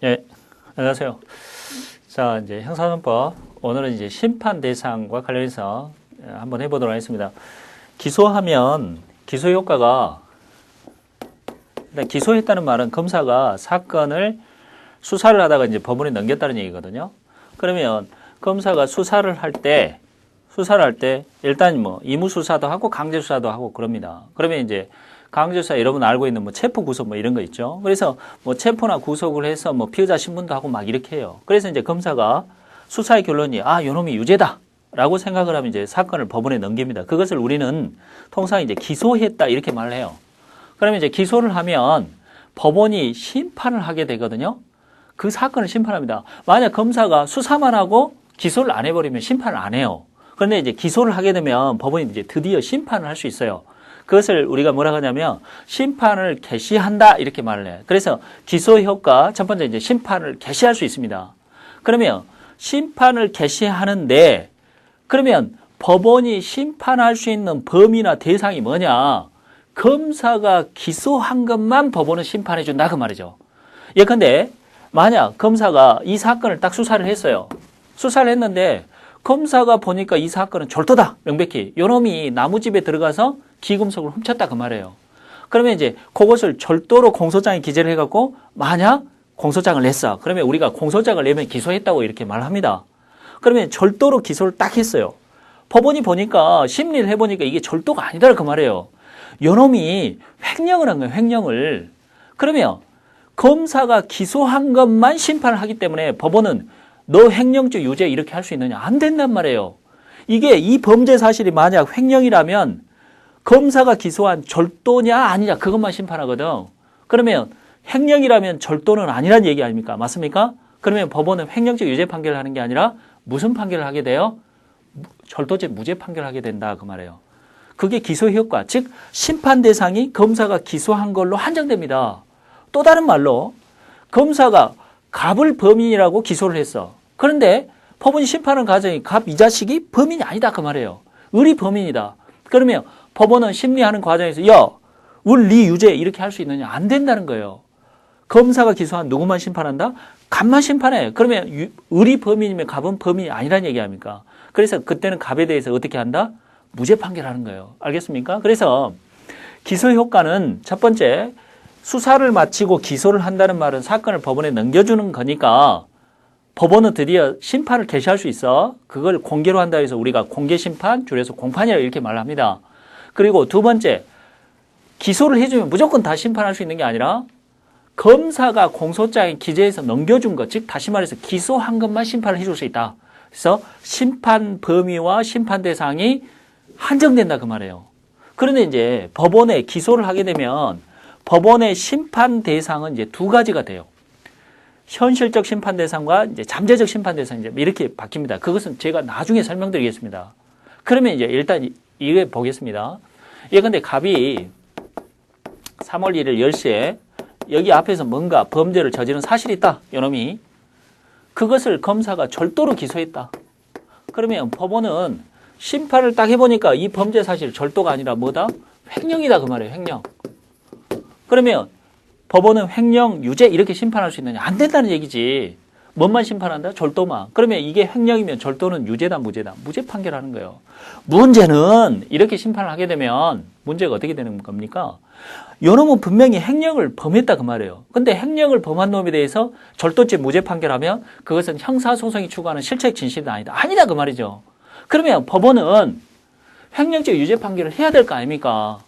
네, 안녕하세요. 자, 이제 형사소송법 오늘은 이제 심판 대상과 관련해서 한번 해보도록 하겠습니다. 기소하면 기소 효과가 일단 기소했다는 말은 검사가 사건을 수사를 하다가 이제 법원에 넘겼다는 얘기거든요. 그러면 검사가 수사를 할 때 일단 뭐 임무 수사도 하고 강제 수사도 하고 그럽니다. 그러면 이제 강제 수사 여러분 알고 있는 뭐 체포 구속 뭐 이런 거 있죠. 그래서 뭐 체포나 구속을 해서 뭐 피의자 신문도 하고 막 이렇게 해요. 그래서 이제 검사가 수사의 결론이 요놈이 유죄다라고 생각을 하면 이제 사건을 법원에 넘깁니다. 그것을 우리는 통상 이제 기소했다 이렇게 말을 해요. 그러면 이제 기소를 하면 법원이 심판을 하게 되거든요. 그 사건을 심판합니다. 만약 검사가 수사만 하고 기소를 안 해버리면 심판을 안 해요. 그런데 이제 기소를 하게 되면 법원이 이제 드디어 심판을 할 수 있어요. 그것을 우리가 뭐라고 하냐면 심판을 개시한다 이렇게 말을 해요. 그래서 기소 효과 첫 번째 이제 심판을 개시할 수 있습니다. 그러면 심판을 개시하는데 그러면 법원이 심판할 수 있는 범위나 대상이 뭐냐? 검사가 기소한 것만 법원은 심판해 준다 그 말이죠. 예컨대 만약 검사가 이 사건을 딱 수사를 했어요. 수사를 했는데 검사가 보니까 이 사건은 절도다 명백히 요놈이 나무집에 들어가서 기금속을 훔쳤다 그 말이에요. 그러면 이제 그것을 절도로 공소장에 기재를 해갖고 만약 공소장을 냈어. 그러면 우리가 공소장을 내면 기소했다고 이렇게 말합니다. 그러면 절도로 기소를 딱 했어요. 법원이 보니까 심리를 해보니까 이게 절도가 아니다 그 말이에요. 요놈이 횡령을 한 거예요. 횡령을. 그러면 검사가 기소한 것만 심판을 하기 때문에 법원은 너 횡령죄 유죄 이렇게 할 수 있느냐? 안 된단 말이에요. 이게 이 범죄 사실이 만약 횡령이라면 검사가 기소한 절도냐 아니냐 그것만 심판하거든. 그러면 횡령이라면 절도는 아니란 얘기 아닙니까? 맞습니까? 그러면 법원은 횡령죄 유죄 판결을 하는 게 아니라 무슨 판결을 하게 돼요? 절도죄 무죄 판결을 하게 된다 그 말이에요. 그게 기소 효과, 즉 심판 대상이 검사가 기소한 걸로 한정됩니다. 또 다른 말로 검사가 갑을 범인이라고 기소를 했어. 그런데 법원이 심판하는 과정이 갑 이 자식이 범인이 아니다 그 말이에요. 을이 범인이다. 그러면 법원은 심리하는 과정에서 을 네 유죄 이렇게 할 수 있느냐? 안 된다는 거예요. 검사가 기소한 누구만 심판한다? 갑만 심판해. 그러면 을이 범인이면 갑은 범인이 아니란 얘기 아닙니까? 그래서 그때는 갑에 대해서 어떻게 한다? 무죄 판결하는 거예요. 알겠습니까? 그래서 기소 효과는 첫 번째 수사를 마치고 기소를 한다는 말은 사건을 법원에 넘겨주는 거니까 법원은 드디어 심판을 개시할 수 있어. 그걸 공개로 한다 해서 우리가 공개심판, 줄여서 공판이라 이렇게 말합니다. 그리고 두 번째, 기소를 해주면 무조건 다 심판할 수 있는 게 아니라 검사가 공소장에 기재해서 넘겨준 것, 즉 다시 말해서 기소한 것만 심판을 해줄 수 있다. 그래서 심판 범위와 심판 대상이 한정된다 그 말이에요. 그런데 이제 법원에 기소를 하게 되면 법원의 심판 대상은 이제 두 가지가 돼요. 현실적 심판 대상과 이제 잠재적 심판 대상 이제 이렇게 바뀝니다. 그것은 제가 나중에 설명드리겠습니다. 그러면 이제 일단 이거 보겠습니다. 예컨대 갑이 3월 1일 10시에 여기 앞에서 뭔가 범죄를 저지른 사실이 있다. 요놈이. 그것을 검사가 절도로 기소했다. 그러면 법원은 심판을 딱 해보니까 이 범죄 사실 절도가 아니라 뭐다? 횡령이다 그 말이에요. 횡령. 그러면 법원은 횡령, 유죄 이렇게 심판할 수 있느냐? 안 된다는 얘기지. 뭔만 심판한다? 절도만. 그러면 이게 횡령이면 절도는 유죄다, 무죄다. 무죄 판결하는 거예요. 문제는 이렇게 심판을 하게 되면 문제가 어떻게 되는 겁니까? 요놈은 분명히 횡령을 범했다 그 말이에요. 근데 횡령을 범한 놈에 대해서 절도죄 무죄 판결하면 그것은 형사소송이 추구하는 실체적 진실이 아니다. 아니다 그 말이죠. 그러면 법원은 횡령죄 유죄 판결을 해야 될 거 아닙니까?